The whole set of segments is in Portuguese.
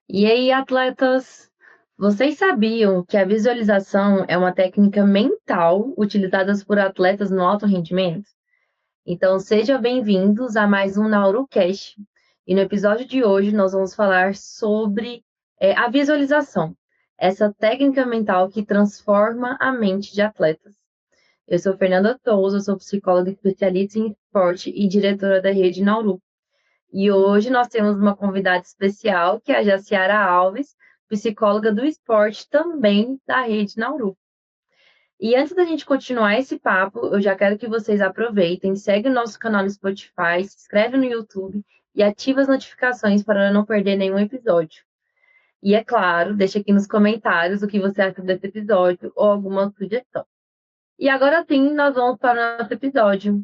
E aí, atletas, vocês sabiam que a visualização é uma técnica mental utilizada por atletas no alto rendimento? Então, sejam bem-vindos a mais um NauruCast. E no episódio de hoje, nós vamos falar sobre a visualização, essa técnica mental que transforma a mente de atletas. Eu sou Fernanda Touza, sou psicóloga especialista em esporte e diretora da rede Nauru. E hoje nós temos uma convidada especial, que é a Jaciara Alves, psicóloga do esporte também da Rede Nauru. E antes da gente continuar esse papo, eu já quero que vocês aproveitem, seguem o nosso canal no Spotify, se inscreve no YouTube e ativa as notificações para não perder nenhum episódio. E é claro, deixa aqui nos comentários o que você acha desse episódio ou alguma sugestão. E agora sim, nós vamos para o nosso episódio.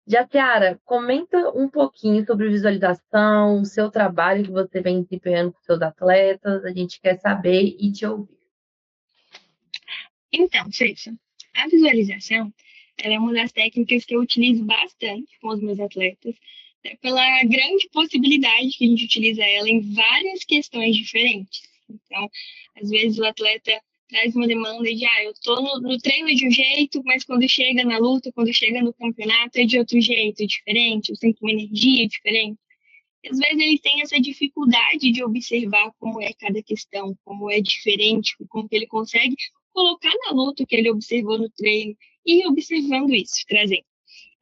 Jaciara, comenta um pouquinho sobre visualização, o seu trabalho que você vem desempenhando com seus atletas. A gente quer saber e te ouvir. Então, Cissa, a visualização ela é uma das técnicas que eu utilizo bastante com os meus atletas, né, pela grande possibilidade que a gente utiliza ela em várias questões diferentes. Então, às vezes o atleta traz uma demanda de, eu tô no treino de um jeito, mas quando chega na luta, quando chega no campeonato, é de outro jeito, é diferente, eu sinto uma energia diferente. E às vezes ele tem essa dificuldade de observar como é cada questão, como é diferente, como que ele consegue colocar na luta o que ele observou no treino e ir observando isso, trazendo.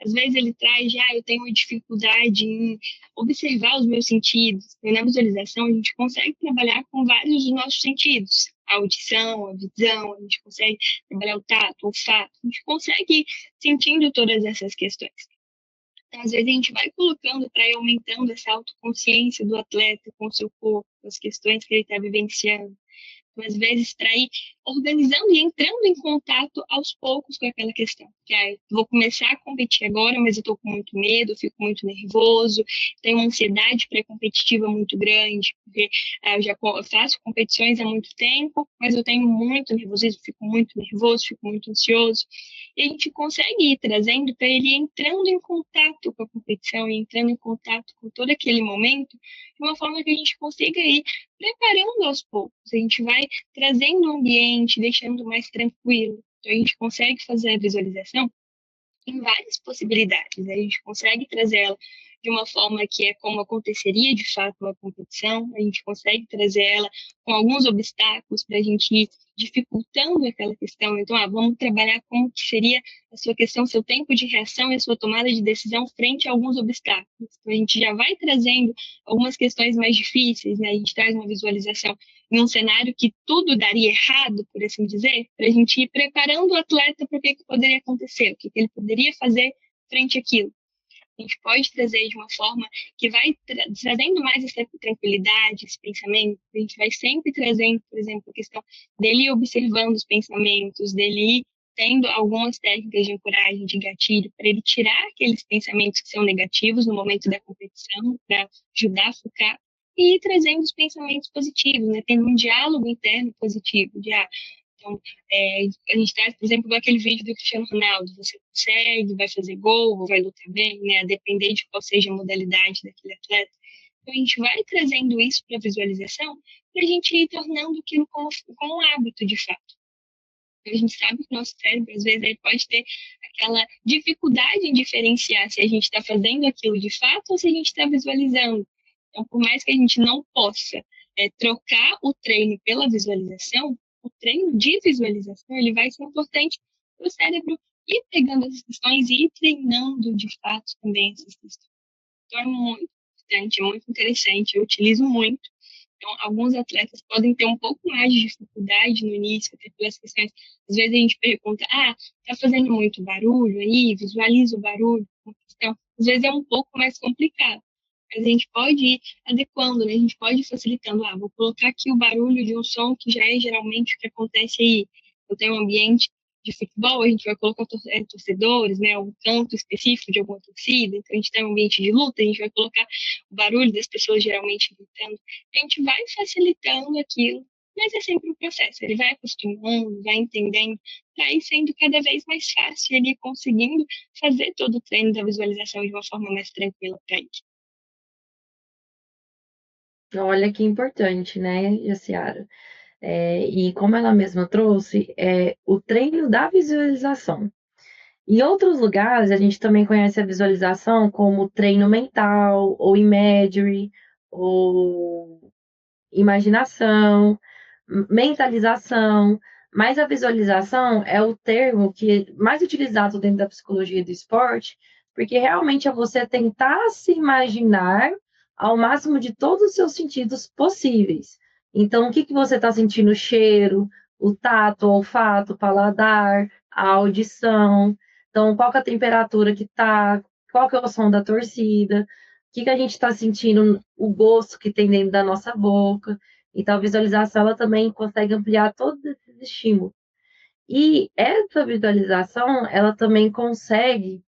Às vezes ele traz, eu tenho uma dificuldade em observar os meus sentidos. E na visualização a gente consegue trabalhar com vários dos nossos sentidos. A audição, a visão, a gente consegue trabalhar o tato, o olfato, a gente consegue ir sentindo todas essas questões. Então, às vezes a gente vai colocando para ir aumentando essa autoconsciência do atleta com o seu corpo, as questões que ele está vivenciando, às vezes para ir organizando e entrando em contato aos poucos com aquela questão. Que vou começar a competir agora, mas eu estou com muito medo, fico muito nervoso, tenho uma ansiedade pré-competitiva muito grande, porque eu já faço competições há muito tempo, mas eu tenho muito nervosismo, fico muito nervoso, fico muito ansioso. E a gente consegue ir trazendo para ele ir entrando em contato com a competição e entrando em contato com todo aquele momento de uma forma que a gente consiga ir preparando aos poucos. A gente vai trazendo o ambiente, deixando mais tranquilo. Então, a gente consegue fazer a visualização em várias possibilidades. A gente consegue trazer ela de uma forma que é como aconteceria de fato uma competição, a gente consegue trazer ela com alguns obstáculos para a gente ir dificultando aquela questão. Então, vamos trabalhar como que seria a sua questão, seu tempo de reação e a sua tomada de decisão frente a alguns obstáculos. Então, a gente já vai trazendo algumas questões mais difíceis, né? A gente traz uma visualização em um cenário que tudo daria errado, por assim dizer, para a gente ir preparando o atleta para o que poderia acontecer, o que ele poderia fazer frente àquilo. A gente pode trazer de uma forma que vai trazendo mais essa tranquilidade, esse pensamento. A gente vai sempre trazendo, por exemplo, a questão dele ir observando os pensamentos, dele ir tendo algumas técnicas de ancoragem, de gatilho, para ele tirar aqueles pensamentos que são negativos no momento da competição, para ajudar a focar e ir trazendo os pensamentos positivos, né? Tendo um diálogo interno positivo, então, a gente traz, por exemplo, aquele vídeo do Cristiano Ronaldo, você consegue, vai fazer gol, vai lutar bem, né? A depender de qual seja a modalidade daquele atleta. Então, a gente vai trazendo isso para a visualização para a gente ir tornando aquilo como um hábito, de fato. A gente sabe que o nosso cérebro, às vezes, ele pode ter aquela dificuldade em diferenciar se a gente está fazendo aquilo de fato ou se a gente está visualizando. Então, por mais que a gente não possa trocar o treino pela visualização, o treino de visualização ele vai ser importante para o cérebro ir pegando essas questões e ir treinando de fato também essas questões. Então, é muito importante, é muito interessante, eu utilizo muito. Então, alguns atletas podem ter um pouco mais de dificuldade no início, até pelas questões. Às vezes a gente pergunta, tá fazendo muito barulho aí? Visualiza o barulho. Então, às vezes é um pouco mais complicado. Mas a gente pode ir adequando, né? A gente pode ir facilitando. Vou colocar aqui o barulho de um som que já é geralmente o que acontece aí. Eu tenho um ambiente de futebol, a gente vai colocar torcedores, né? Um canto específico de alguma torcida. Então, a gente tem um ambiente de luta, a gente vai colocar o barulho das pessoas geralmente gritando. A gente vai facilitando aquilo, mas é sempre um processo. Ele vai acostumando, vai entendendo, vai sendo cada vez mais fácil, ele conseguindo fazer todo o treino da visualização de uma forma mais tranquila para ele. Olha que importante, né, Jaciara? E como ela mesma trouxe, o treino da visualização. Em outros lugares, a gente também conhece a visualização como treino mental, ou imagery, ou imaginação, mentalização, mas a visualização é o termo que é mais utilizado dentro da psicologia do esporte, porque realmente é você tentar se imaginar ao máximo de todos os seus sentidos possíveis. Então, o que que você está sentindo? O cheiro, o tato, o olfato, o paladar, a audição. Então, qual que é a temperatura que tá, qual que é o som da torcida, que a gente está sentindo, o gosto que tem dentro da nossa boca. Então, a visualização ela também consegue ampliar todos esses estímulos. E essa visualização, ela também consegue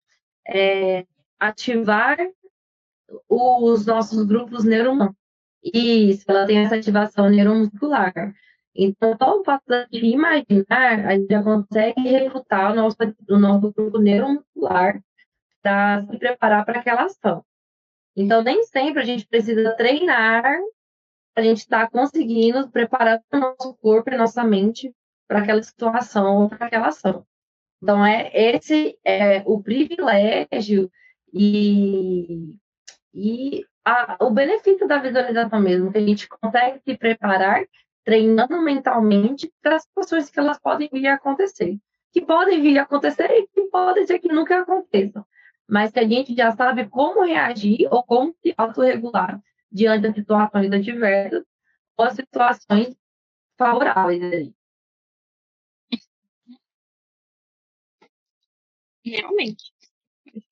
ativar os nossos grupos neuronais. Isso, ela tem essa ativação neuromuscular. Então, só o fato de imaginar, a gente já consegue recrutar o nosso grupo neuromuscular para se preparar para aquela ação. Então, nem sempre a gente precisa treinar, a gente está conseguindo preparar o nosso corpo e nossa mente para aquela situação ou para aquela ação. Então, esse é o privilégio e o benefício da visualização mesmo, que a gente consegue se preparar treinando mentalmente para as situações que elas podem vir a acontecer. Que podem vir a acontecer e que podem ser que nunca aconteçam. Mas que a gente já sabe como reagir ou como se autorregular diante das situações adversas ou as situações favoráveis. Realmente,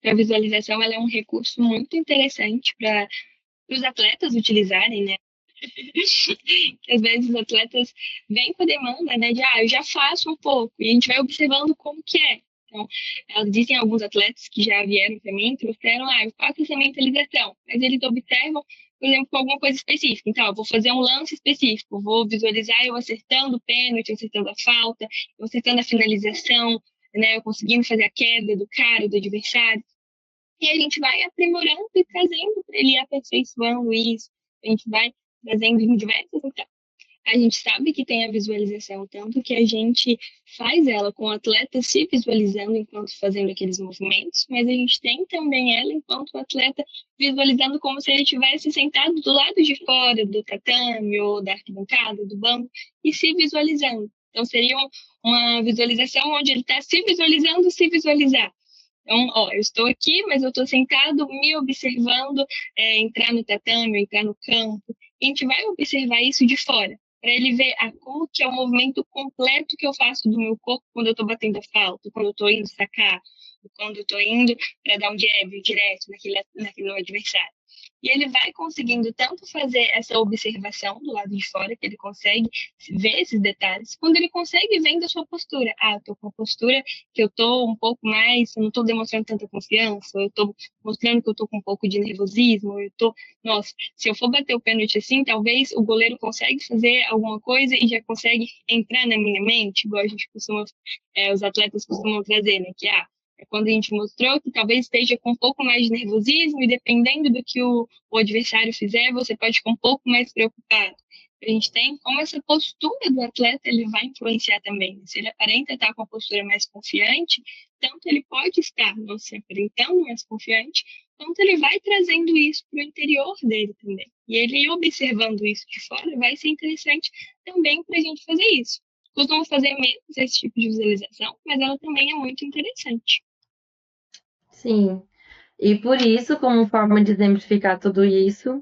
a visualização ela é um recurso muito interessante para os atletas utilizarem, né? Que às vezes os atletas vêm com a demanda, né, de eu já faço um pouco, e a gente vai observando como que é. Então, dizem alguns atletas que já vieram para mim, trouxeram, eu faço essa mentalização, mas eles observam, por exemplo, com alguma coisa específica. Então, eu vou fazer um lance específico, vou visualizar eu acertando o pênalti, acertando a falta, eu acertando a finalização, né, eu conseguindo fazer a queda do cara, do adversário. E a gente vai aprimorando e trazendo para ele ir aperfeiçoando isso. A gente vai trazendo em diversas. Então, a gente sabe que tem a visualização, tanto que a gente faz ela com o atleta se visualizando enquanto fazendo aqueles movimentos, mas a gente tem também ela enquanto o atleta visualizando como se ele estivesse sentado do lado de fora do tatame ou da arquibancada, do banco, e se visualizando. Então, seria uma visualização onde ele está se visualizando, se visualizar. Então, eu estou aqui, mas eu estou sentado me observando entrar no tatame, entrar no campo. E a gente vai observar isso de fora, para ele ver como que é o movimento completo que eu faço do meu corpo quando eu estou batendo a falta, quando eu estou indo sacar, quando eu estou indo para dar um jab direto naquele adversário. E ele vai conseguindo tanto fazer essa observação do lado de fora, que ele consegue ver esses detalhes, quando ele consegue ver da sua postura. Eu estou com a postura que eu estou um pouco mais, eu não estou demonstrando tanta confiança, eu estou mostrando que eu estou com um pouco de nervosismo, eu estou, nossa, se eu for bater o pênalti assim, talvez o goleiro consegue fazer alguma coisa e já consegue entrar na minha mente, igual a gente costuma, os atletas costumam trazer, né, que é quando a gente mostrou que talvez esteja com um pouco mais de nervosismo e dependendo do que o adversário fizer, você pode ficar um pouco mais preocupado. A gente tem como essa postura do atleta ele vai influenciar também. Se ele aparenta estar com a postura mais confiante, tanto ele pode estar não se aparentando mais confiante, quanto ele vai trazendo isso para o interior dele também. E ele observando isso de fora vai ser interessante também para a gente fazer isso. Costumamos fazer menos esse tipo de visualização, mas ela também é muito interessante. Sim. E por isso, como forma de exemplificar tudo isso,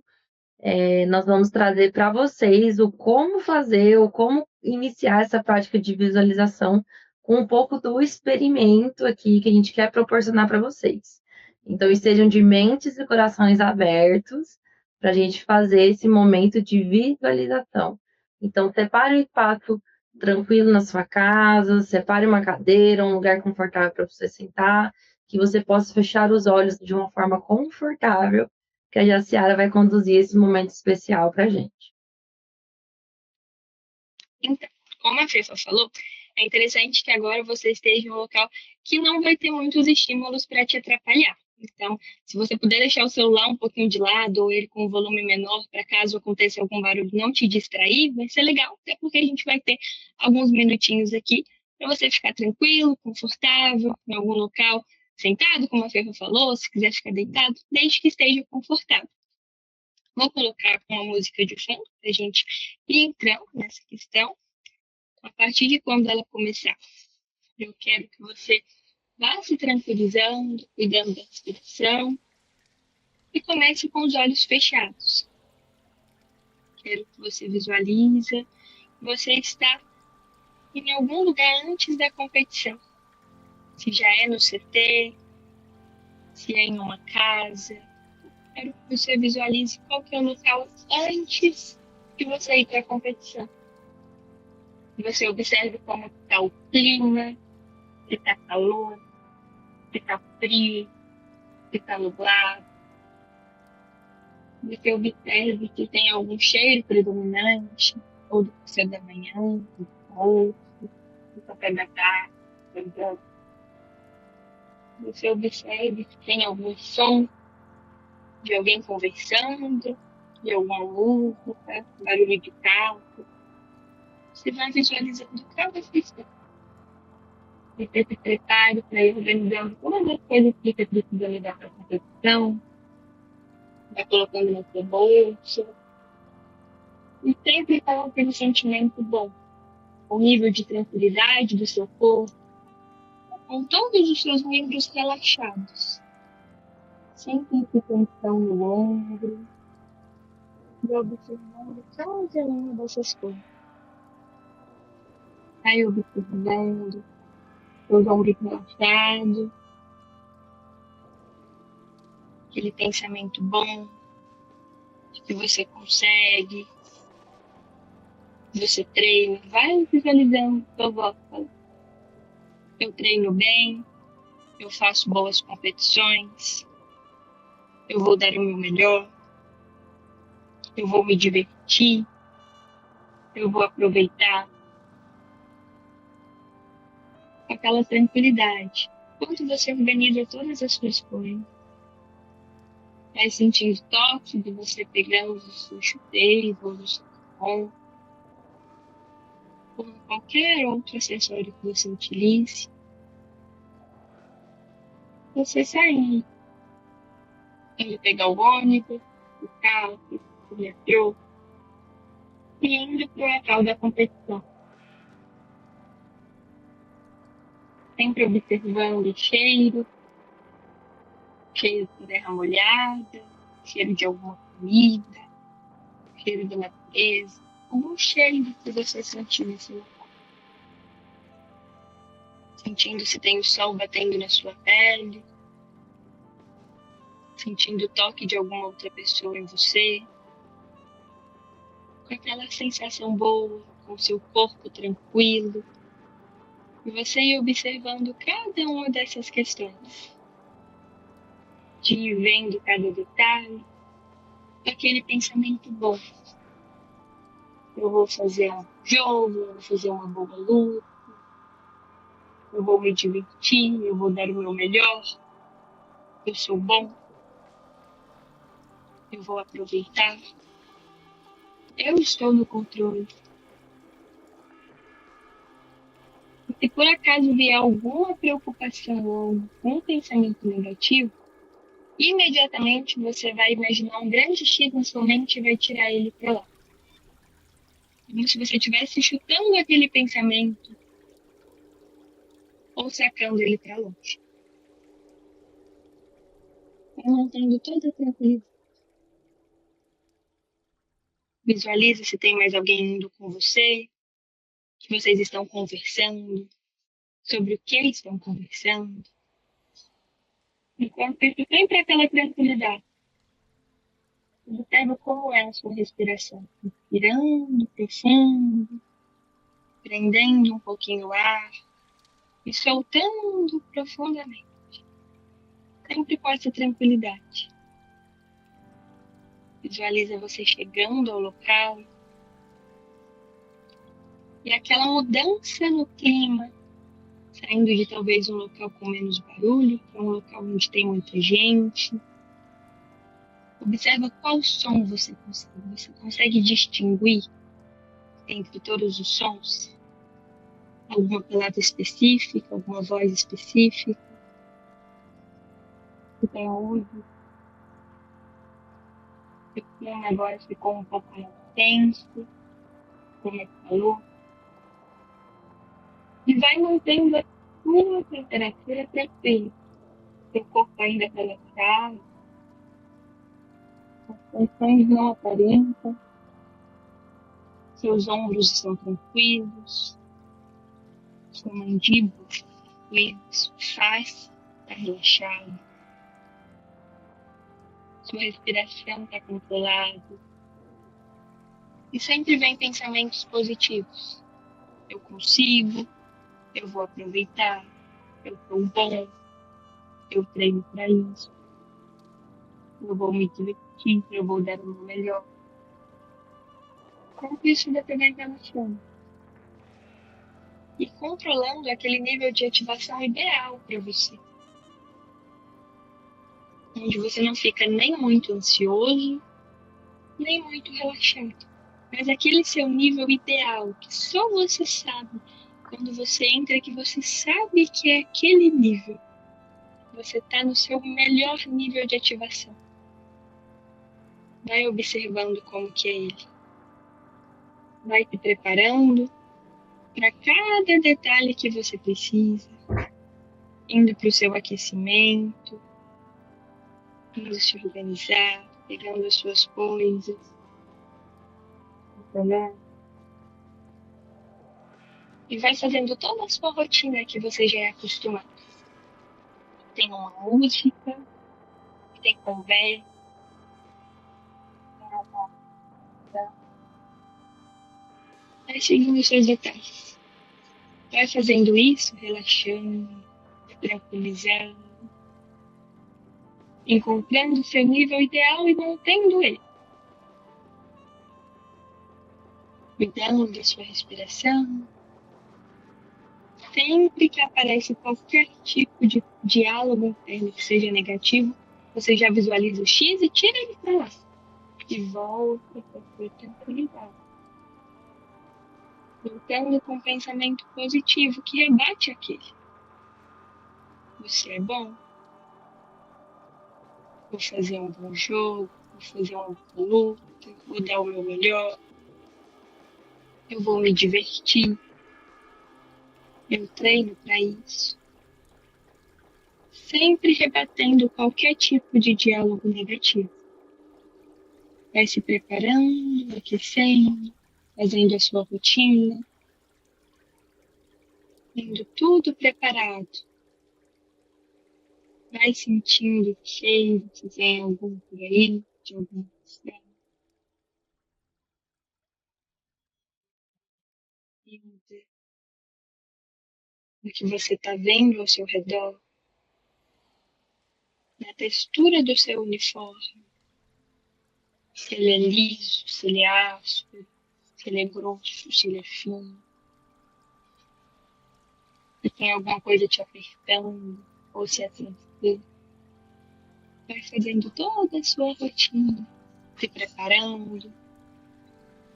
nós vamos trazer para vocês o como fazer, ou como iniciar essa prática de visualização com um pouco do experimento aqui que a gente quer proporcionar para vocês. Então, estejam de mentes e corações abertos para a gente fazer esse momento de visualização. Então, separe um espaço tranquilo na sua casa, separe uma cadeira, um lugar confortável para você sentar, que você possa fechar os olhos de uma forma confortável, que a Jaciara vai conduzir esse momento especial para a gente. Então, como a Fefa falou, é interessante que agora você esteja em um local que não vai ter muitos estímulos para te atrapalhar. Então, se você puder deixar o celular um pouquinho de lado ou ele com um volume menor para caso aconteça algum barulho não te distrair, vai ser legal, até porque a gente vai ter alguns minutinhos aqui para você ficar tranquilo, confortável, em algum local, sentado, como a Ferro falou, se quiser ficar deitado, desde que esteja confortável. Vou colocar uma música de fundo para a gente ir entrando nessa questão. A partir de quando ela começar, eu quero que você vá se tranquilizando, cuidando da respiração e comece com os olhos fechados. Quero que você visualize que você está em algum lugar antes da competição. Se já é no CT, se é em uma casa. Quero que você visualize qual que é o local antes de você ir para a competição. E você observe como está o clima, se está calor, se está frio, se está nublado. Você observe se tem algum cheiro predominante, ou do café da manhã, do almoço, do café da tarde, por exemplo. Você observe se tem algum som de alguém conversando, de alguma música, barulho de carro. Você vai visualizando cada questão. Você se prepare para ir organizando todas as coisas que você precisa levar para a competição, vai colocando no seu bolso, e sempre com aquele sentimento bom, o nível de tranquilidade do seu corpo, com todos os seus membros relaxados, sem ter tensão no ombro, e observando cada uma dessas coisas. Vai observando seus ombros relaxados, aquele pensamento bom de que você consegue, você treina, vai visualizando sua volta. Eu treino bem, eu faço boas competições, eu vou dar o meu melhor, eu vou me divertir, eu vou aproveitar aquela tranquilidade. Quando você organiza todas as suas coisas, vai sentindo toque de você pegando os seus chuteiros ou o seu tampão, ou qualquer outro acessório que você utilize, você saindo, indo pegar o ônibus, o carro, o metrô, e indo para o local da competição. Sempre observando o cheiro de terra molhada, cheiro de alguma comida, cheiro da natureza, algum cheiro que você sentiu nesse local. Sentindo se tem o sol batendo na sua pele, sentindo o toque de alguma outra pessoa em você, com aquela sensação boa, com o seu corpo tranquilo, e você ir observando cada uma dessas questões, de ir vendo cada detalhe, aquele pensamento bom. Eu vou fazer um jogo, eu vou fazer uma boa luta, eu vou me divertir, eu vou dar o meu melhor, eu sou bom, eu vou aproveitar, eu estou no controle. E se por acaso vier alguma preocupação ou algum pensamento negativo, imediatamente você vai imaginar um grande X na sua mente e vai tirar ele para lá. Como se você estivesse chutando aquele pensamento ou sacando ele para longe. Mantendo toda a tranquilidade. Visualize se tem mais alguém indo com você, que vocês estão conversando, sobre o que estão conversando. Enquanto isso, sempre aquela tranquilidade. Observe como é a sua respiração. Inspirando profundo, prendendo um pouquinho o ar e soltando profundamente. Sempre com essa tranquilidade. Visualiza você chegando ao local e aquela mudança no clima saindo de talvez um local com menos barulho para um local onde tem muita gente. Observa qual som você consegue. Você consegue distinguir entre todos os sons? Alguma palavra específica, alguma voz específica? Você tem ouvido? Seu clima agora ficou um pouco mais tenso, como falou. E vai mantendo a sua temperatura tranquila. Seu corpo ainda está relaxado, as tensões não aparentam, seus ombros estão tranquilos, sua mandíbula tranquila, sua face está relaxada, sua respiração está controlada. E sempre vem pensamentos positivos. Eu consigo, eu vou aproveitar, eu estou bom, eu treino para isso, eu vou me divertir, eu vou dar o meu melhor. Como isso vai relaxando? E controlando aquele nível de ativação ideal para você. Onde você não fica nem muito ansioso, nem muito relaxado. Mas aquele seu nível ideal, que só você sabe, quando você entra, que você sabe que é aquele nível. Você está no seu melhor nível de ativação. Vai observando como que é ele. Vai te preparando para cada detalhe que você precisa. Indo para o seu aquecimento, indo se organizar, pegando as suas coisas. E vai fazendo toda a sua rotina que você já é acostumado. Tem uma música, tem conversa, vai seguindo os seus detalhes. Vai fazendo isso, relaxando, tranquilizando, encontrando o seu nível ideal e mantendo ele. Cuidando da sua respiração. Sempre que aparece qualquer tipo de diálogo interno que seja negativo, você já visualiza o X e tira ele para lá. E volta para sua tranquilidade. Voltando com um pensamento positivo que rebate aquele. Você é bom. Vou fazer um bom jogo, vou fazer uma boa luta, vou dar o meu melhor. Eu vou me divertir. Eu treino para isso. Sempre rebatendo qualquer tipo de diálogo negativo. Vai se preparando, aquecendo, fazendo a sua rotina, tendo tudo preparado. Vai sentindo o cheiro, se tem algum por aí, de alguma coisa. O que você está vendo ao seu redor, na textura do seu uniforme, se ele é liso, se ele é áspero, se ele é grosso, se ele é fino, se tem alguma coisa te apertando, ou se é tranquilo. Vai fazendo toda a sua rotina, se preparando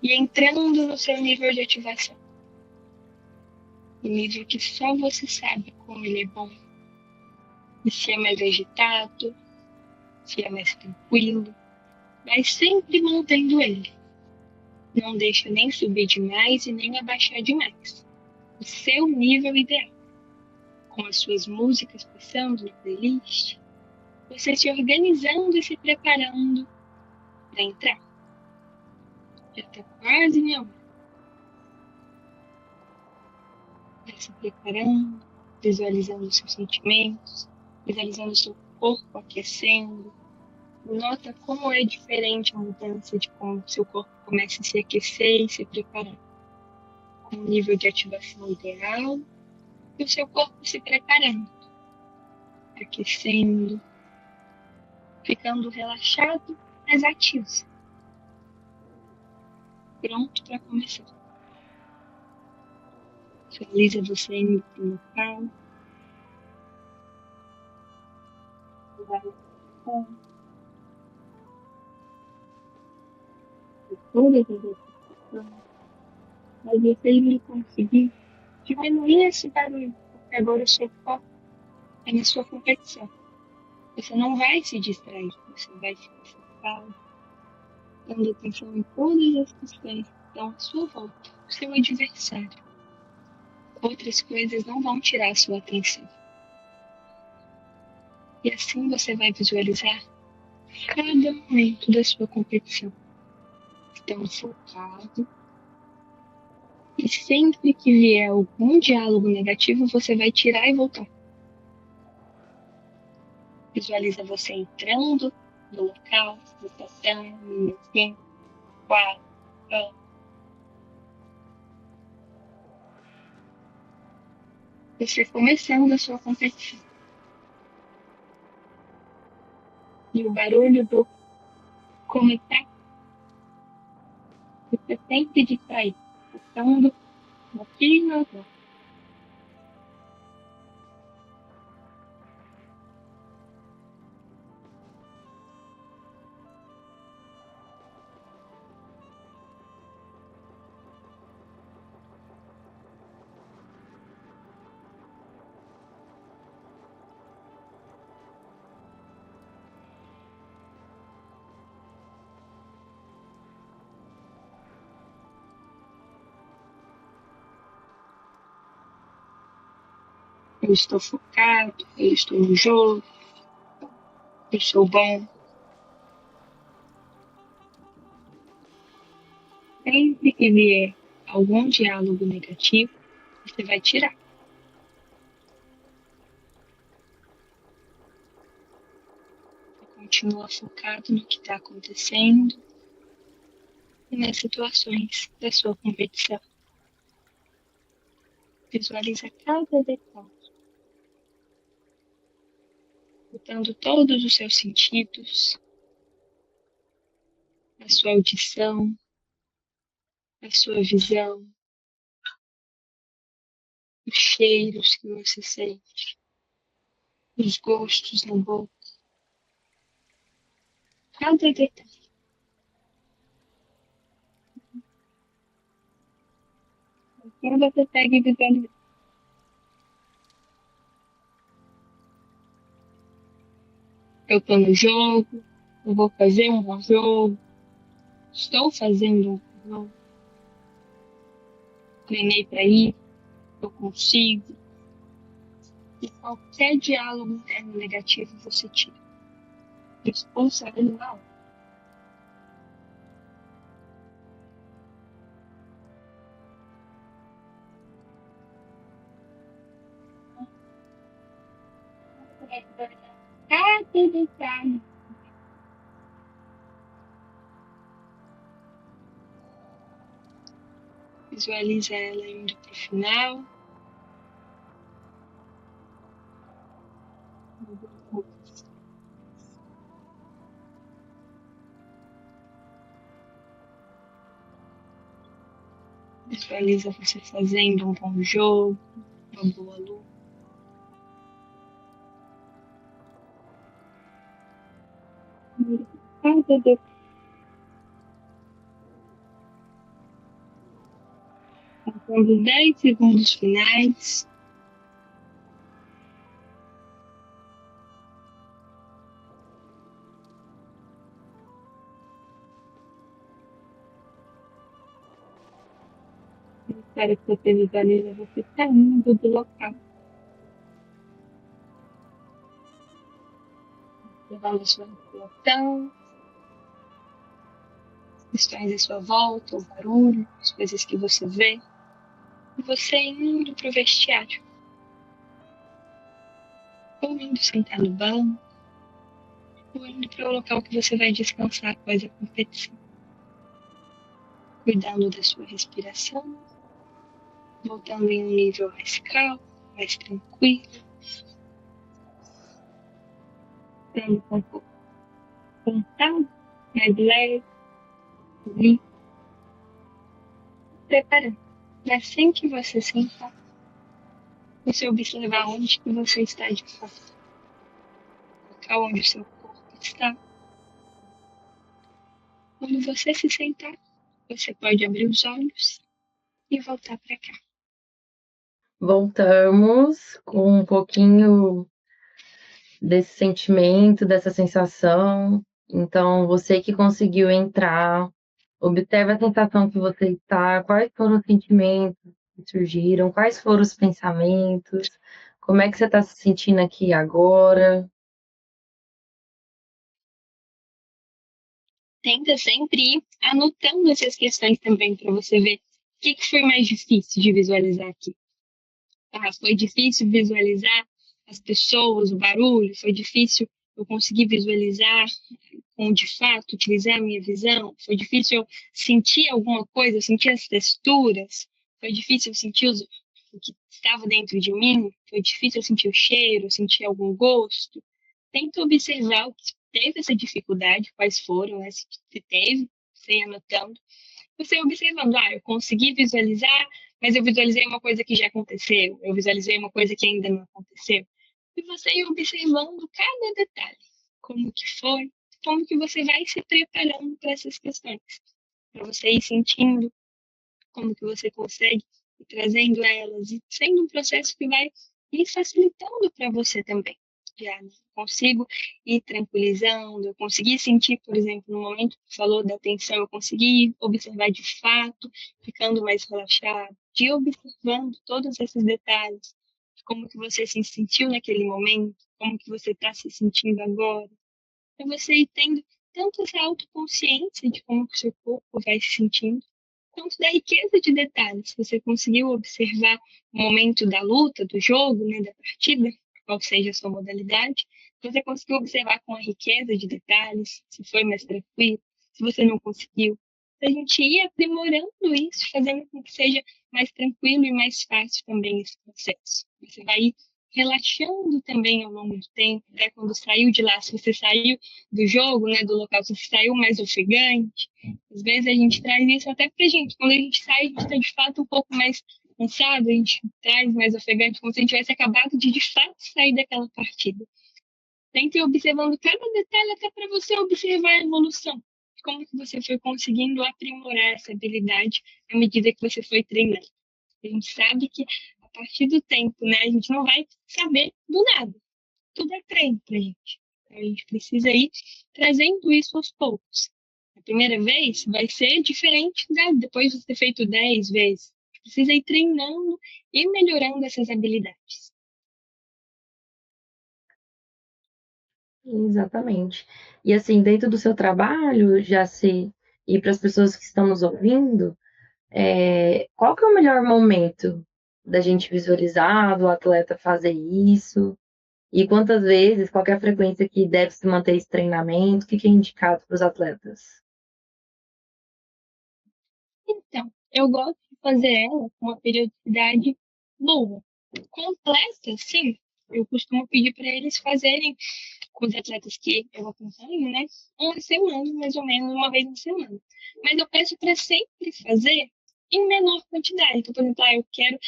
e entrando no seu nível de ativação. O nível que só você sabe como ele é bom. E se é mais agitado, se é mais tranquilo. Vai sempre mantendo ele. Não deixa nem subir demais e nem abaixar demais. O seu nível ideal. Com as suas músicas passando na playlist, você se organizando e se preparando para entrar. Já está quase na hora. Vai se preparando, visualizando os seus sentimentos, visualizando o seu corpo aquecendo. Nota como é diferente a mudança de como seu corpo começa a se aquecer e se preparar. Com o nível de ativação ideal e o seu corpo se preparando, aquecendo, ficando relaxado, mas ativo. Pronto para começar. Visualiza você indo para o local, com todas as execuções, mas você ainda conseguir diminuir esse barulho, porque agora o seu foco é na sua competição. Você não vai se distrair, você vai ficar focado, dando atenção em todas as questões que estão à sua volta, o seu adversário. Outras coisas não vão tirar a sua atenção. E assim você vai visualizar cada momento da sua competição. Estando focado. E sempre que vier algum diálogo negativo, você vai tirar e voltar. Visualiza você entrando no local, estação, no tempo, quadro, campo. Você começando a sua competição. E o barulho do comentar, você sempre distrai, focando aqui e agora. Eu estou focado, eu estou no jogo, eu sou bom. Sempre que vier algum diálogo negativo, você vai tirar. Você continua focado no que está acontecendo e nas situações da sua competição. Visualiza cada detalhe, botando todos os seus sentidos, a sua audição, a sua visão, os cheiros que você sente, os gostos na boca, cada detalhe. Então você segue visualizando. Eu estou no jogo, eu vou fazer um bom jogo, estou fazendo um bom jogo, treinei para ir, eu consigo. E qualquer diálogo interno negativo você tira. Expulsa ele na hora. Cada detalhe. Visualiza ela indo para o final. Visualiza você fazendo um bom jogo, uma boa luta. Cada detalhe. Contando 10 segundos finais. Espero que você visualize você saindo do local. Levando a sua respiração, questões à sua volta, o barulho, as coisas que você vê. E você indo para o vestiário. Ou indo sentar no banco, ou indo para o local que você vai descansar após a competição. Cuidando da sua respiração, voltando em um nível mais calmo, mais tranquilo, estando com o corpo cansado, mais leve, limpo, preparando. E assim que você sentar, você observar onde que você está de fato, o local onde o seu corpo está. Quando você se sentar, você pode abrir os olhos e voltar para cá. Voltamos com um pouquinho desse sentimento, dessa sensação. Então, você que conseguiu entrar, observe a sensação que você está, quais foram os sentimentos que surgiram, quais foram os pensamentos, como é que você está se sentindo aqui agora. Tenta sempre ir anotando essas questões também para você ver o que foi mais difícil de visualizar aqui. Ah, foi difícil visualizar as pessoas, o barulho, foi difícil eu conseguir visualizar com de fato utilizar a minha visão, foi difícil eu sentir alguma coisa, eu sentir as texturas, foi difícil eu sentir o que estava dentro de mim, foi difícil eu sentir o cheiro, sentir algum gosto. Tenta observar o que teve essa dificuldade, quais foram, né, se teve, você ir anotando. Você observando, eu consegui visualizar, mas eu visualizei uma coisa que já aconteceu, eu visualizei uma coisa que ainda não aconteceu. E você ir observando cada detalhe, como que foi, como que você vai se preparando para essas questões, para você ir sentindo como que você consegue ir trazendo elas e sendo um processo que vai ir facilitando para você também. Já consigo ir tranquilizando, eu consegui sentir, por exemplo, no momento que falou da atenção, eu consegui observar de fato, ficando mais relaxado, de observando todos esses detalhes, de como que você se sentiu naquele momento, como que você está se sentindo agora, para você ir tendo tanto essa autoconsciência de como que o seu corpo vai se sentindo, quanto da riqueza de detalhes. Você conseguiu observar o momento da luta, do jogo, né, da partida, qual seja a sua modalidade. Você conseguiu observar com a riqueza de detalhes, se foi mais tranquilo, se você não conseguiu. A gente ir aprimorando isso, fazendo com que seja mais tranquilo e mais fácil também esse processo. Você vai ir relaxando também ao longo do tempo, né? Quando saiu de lá, se você saiu do jogo, né, do local, se você saiu mais ofegante, às vezes a gente traz isso até pra gente. Quando a gente sai, a gente está de fato um pouco mais cansado, a gente traz mais ofegante, como se a gente tivesse acabado de fato sair daquela partida. Tente ir observando cada detalhe até para você observar a evolução. Como que você foi conseguindo aprimorar essa habilidade à medida que você foi treinando. A gente sabe que a partir do tempo, né, a gente não vai saber do nada. Tudo é treino pra gente. A gente precisa ir trazendo isso aos poucos. A primeira vez vai ser diferente depois de ter feito 10 vezes. Precisa ir treinando e melhorando essas habilidades. Exatamente. E assim, dentro do seu trabalho, já sei, e para as pessoas que estão nos ouvindo, qual que é o melhor momento da gente visualizar, do atleta fazer isso? E quantas vezes, qual que é a frequência que deve se manter esse treinamento? O que que é indicado para os atletas? Então, eu gosto de fazer ela com uma periodicidade boa. Completa, sim. Eu costumo pedir para eles fazerem com os atletas que eu acompanho, né? Uma semana, mais ou menos, uma vez na semana. Mas eu peço para sempre fazer em menor quantidade. Então, por exemplo, eu quero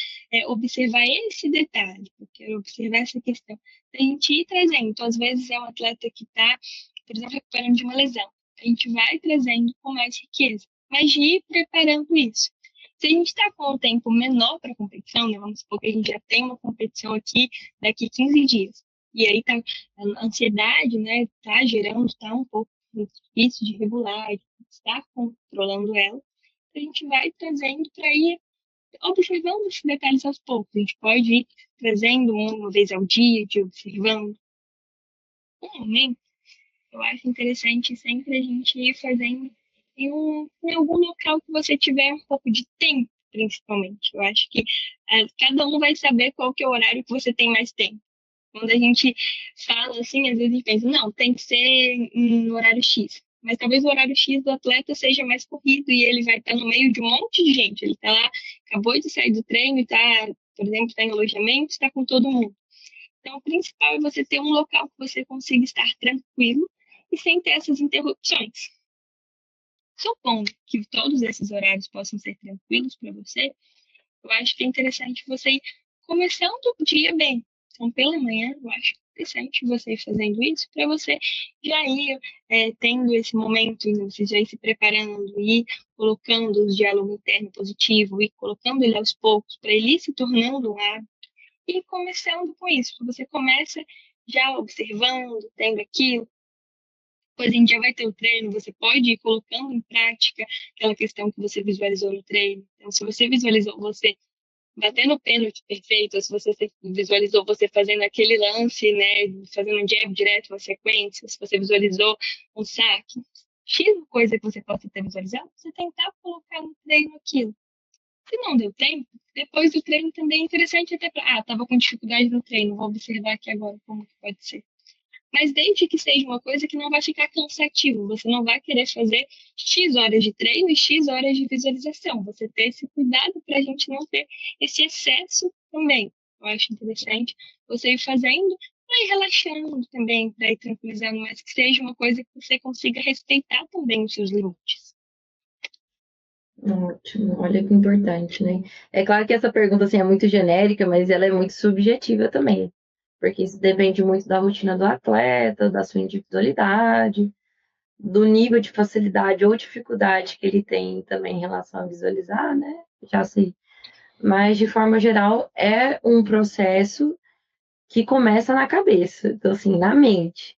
observar esse detalhe, eu quero observar essa questão. A gente ir trazendo. Então, às vezes é um atleta que está, por exemplo, recuperando de uma lesão. A gente vai trazendo com mais riqueza, mas de ir preparando isso. Se a gente está com um tempo menor para a competição, né, vamos supor que a gente já tem uma competição aqui daqui 15 dias, e aí tá, a ansiedade, né, tá gerando, tá um pouco difícil de regular, de estar controlando ela, a gente vai trazendo para ir observando esses detalhes aos poucos. A gente pode ir trazendo uma vez ao dia, de observando. Um momento, eu acho interessante sempre a gente ir fazendo em algum local que você tiver um pouco de tempo, principalmente. Eu acho que cada um vai saber qual que é o horário que você tem mais tempo. Quando a gente fala assim, às vezes a gente pensa, não, tem que ser no horário X. Mas talvez o horário X do atleta seja mais corrido e ele vai estar no meio de um monte de gente. Ele está lá, acabou de sair do treino, está, por exemplo, está em alojamento, está com todo mundo. Então, o principal é você ter um local que você consiga estar tranquilo e sem ter essas interrupções. Supondo que todos esses horários possam ser tranquilos para você, eu acho que é interessante você ir começando o dia bem. Então, pela manhã, eu acho interessante você ir fazendo isso para você já ir tendo esse momento, você já ir se preparando, ir colocando o diálogo interno positivo, ir colocando ele aos poucos, para ele ir se tornando um hábito e começando com isso. Você começa já observando, tendo aquilo. Depois em dia vai ter o treino, você pode ir colocando em prática aquela questão que você visualizou no treino. Então, se você visualizou você batendo o pênalti perfeito, ou se você visualizou você fazendo aquele lance, né, fazendo um jab direto na sequência, se você visualizou um saque, X coisa que você possa ter visualizado, você tentar colocar no treino aquilo. Se não deu tempo, depois do treino também é interessante até para, estava com dificuldade no treino, vou observar aqui agora como que pode ser. Mas desde que seja uma coisa que não vai ficar cansativo, você não vai querer fazer X horas de treino e X horas de visualização. Você ter esse cuidado para a gente não ter esse excesso também. Eu acho interessante você ir fazendo, vai relaxando também, para ir tranquilizando, mas que seja uma coisa que você consiga respeitar também os seus limites. Ótimo, olha que importante, né? É claro que essa pergunta assim, é muito genérica, mas ela é muito subjetiva também, porque isso depende muito da rotina do atleta, da sua individualidade, do nível de facilidade ou dificuldade que ele tem também em relação a visualizar, né? Já sei. Mas, de forma geral, é um processo que começa na cabeça, então, assim, na mente.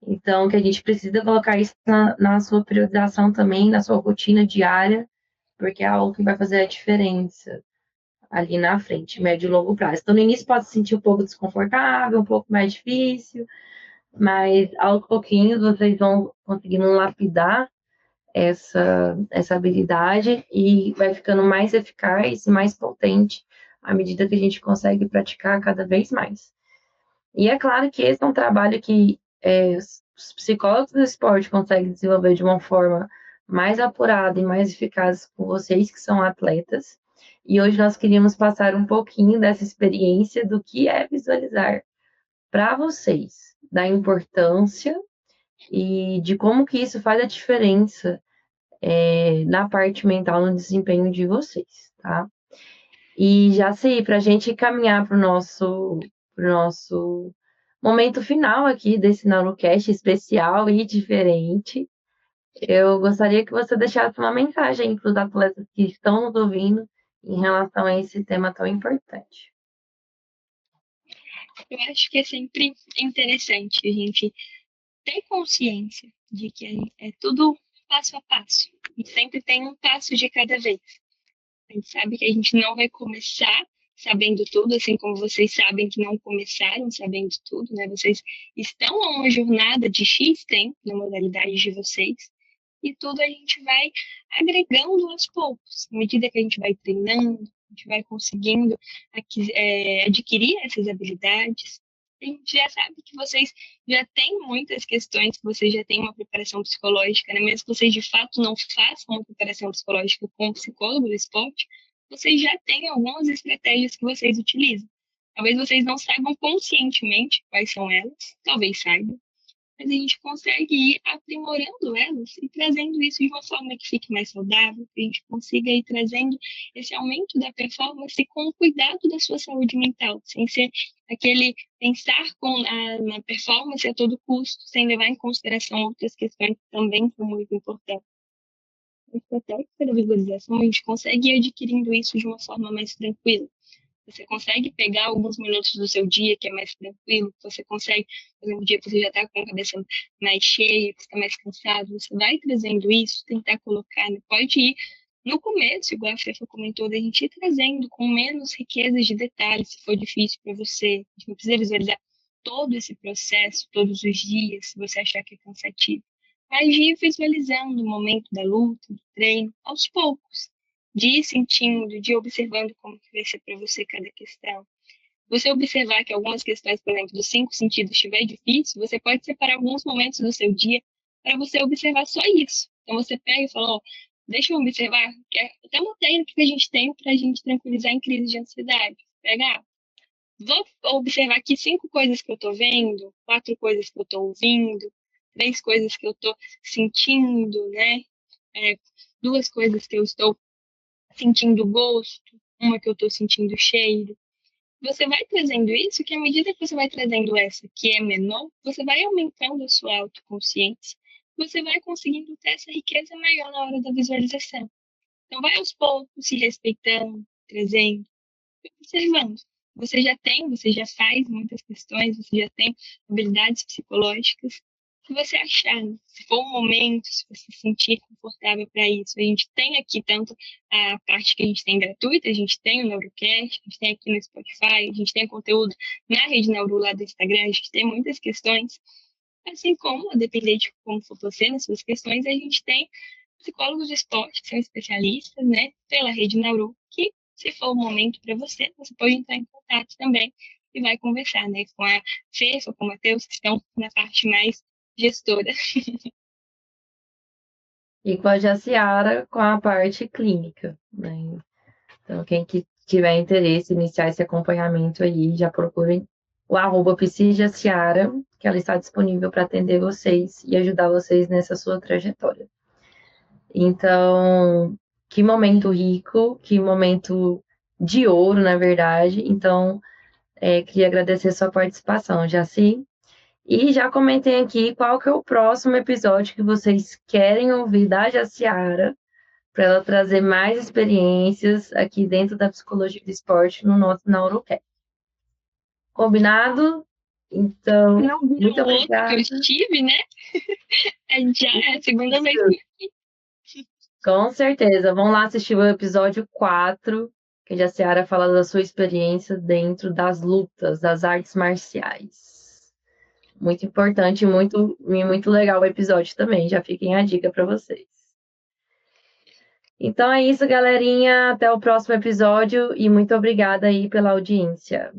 Então, que a gente precisa colocar isso na sua priorização também, na sua rotina diária, porque é algo que vai fazer a diferença ali na frente, médio e longo prazo. Então, no início pode se sentir um pouco desconfortável, um pouco mais difícil, mas aos pouquinhos vocês vão conseguindo lapidar essa habilidade e vai ficando mais eficaz e mais potente à medida que a gente consegue praticar cada vez mais. E é claro que esse é um trabalho que os psicólogos do esporte conseguem desenvolver de uma forma mais apurada e mais eficaz com vocês que são atletas. E hoje nós queríamos passar um pouquinho dessa experiência do que é visualizar para vocês, da importância e de como que isso faz a diferença na parte mental, no desempenho de vocês, tá? E já sei, para a gente caminhar para o nosso momento final aqui desse NanoCast especial e diferente, eu gostaria que você deixasse uma mensagem para os atletas que estão nos ouvindo em relação a esse tema tão importante. Eu acho que é sempre interessante a gente ter consciência de que é tudo passo a passo. E sempre tem um passo de cada vez. A gente sabe que a gente não vai começar sabendo tudo, assim como vocês sabem que não começaram sabendo tudo, né? Vocês estão a uma jornada de X tempo na modalidade de vocês, e tudo a gente vai agregando aos poucos, à medida que a gente vai treinando, a gente vai conseguindo adquirir essas habilidades. A gente já sabe que vocês já têm muitas questões, que vocês já têm uma preparação psicológica, né? Mesmo que vocês de fato não façam uma preparação psicológica com o psicólogo do esporte, vocês já têm algumas estratégias que vocês utilizam. Talvez vocês não saibam conscientemente quais são elas, talvez saibam, mas a gente consegue ir aprimorando elas e trazendo isso de uma forma que fique mais saudável, que a gente consiga ir trazendo esse aumento da performance com o cuidado da sua saúde mental, sem ser aquele pensar na performance a todo custo, sem levar em consideração outras questões que também são muito importantes. A estratégia da visualização, a gente consegue ir adquirindo isso de uma forma mais tranquila. Você consegue pegar alguns minutos do seu dia que é mais tranquilo, você consegue, por exemplo, um dia que você já está com a cabeça mais cheia, que está mais cansado, você vai trazendo isso, tentar colocar, né? Pode ir no começo, igual a Fefa comentou, da gente ir trazendo com menos riquezas de detalhes, se for difícil para você. A gente não precisa visualizar todo esse processo, todos os dias, se você achar que é cansativo. Mas de ir visualizando o momento da luta, do treino, aos poucos de ir sentindo, de ir observando como que vai ser para você cada questão. Você observar que algumas questões, por exemplo, dos 5 sentidos estiver difícil, você pode separar alguns momentos do seu dia para você observar só isso. Então você pega e fala, ó, deixa eu observar, que é até uma técnica que a gente tem para a gente tranquilizar em crise de ansiedade. Pegar, vou observar aqui 5 coisas que eu estou vendo, 4 coisas que eu estou ouvindo, 3 coisas que eu estou sentindo, né? 2 coisas que eu estou sentindo gosto, uma que eu estou sentindo cheiro. você vai trazendo isso, que à medida que você vai trazendo essa que é menor, você vai aumentando a sua autoconsciência, você vai conseguindo ter essa riqueza maior na hora da visualização. Então, vai aos poucos, se respeitando, trazendo, observando. Você já faz muitas questões, você já tem habilidades psicológicas. Se você achar, se for um momento, se você se sentir confortável para isso, a gente tem aqui tanto a parte que a gente tem gratuita, a gente tem o Neurocast, a gente tem aqui no Spotify, a gente tem conteúdo na Rede Neuro lá do Instagram, a gente tem muitas questões. Assim como, a depender de como for você nas suas questões, a gente tem psicólogos de esporte, que são especialistas, né, pela Rede Neuro, que, se for o momento para você, você pode entrar em contato também e vai conversar, né, com a Fefa, com o Matheus, que estão na parte mais gestora. E com a Jaciara com a parte clínica, né? Então, quem que tiver interesse em iniciar esse acompanhamento aí, já procurem o @psijaciara, que ela está disponível para atender vocês e ajudar vocês nessa sua trajetória. Então, que momento rico, que momento de ouro, na verdade. Então, queria agradecer a sua participação, Jaci. E já comentei aqui qual que é o próximo episódio que vocês querem ouvir da Jaciara, para ela trazer mais experiências aqui dentro da psicologia do esporte no nosso Neurocast. Combinado? Então, Não vi muito o outro que eu obrigada. estive, né? Já é a segunda vez que Com certeza. Vamos lá assistir o episódio 4, que a Jaciara fala da sua experiência dentro das lutas, das artes marciais. Muito importante, muito legal o episódio também. Já fiquem a dica para vocês. Então é isso, galerinha. Até o próximo episódio e muito obrigada aí pela audiência.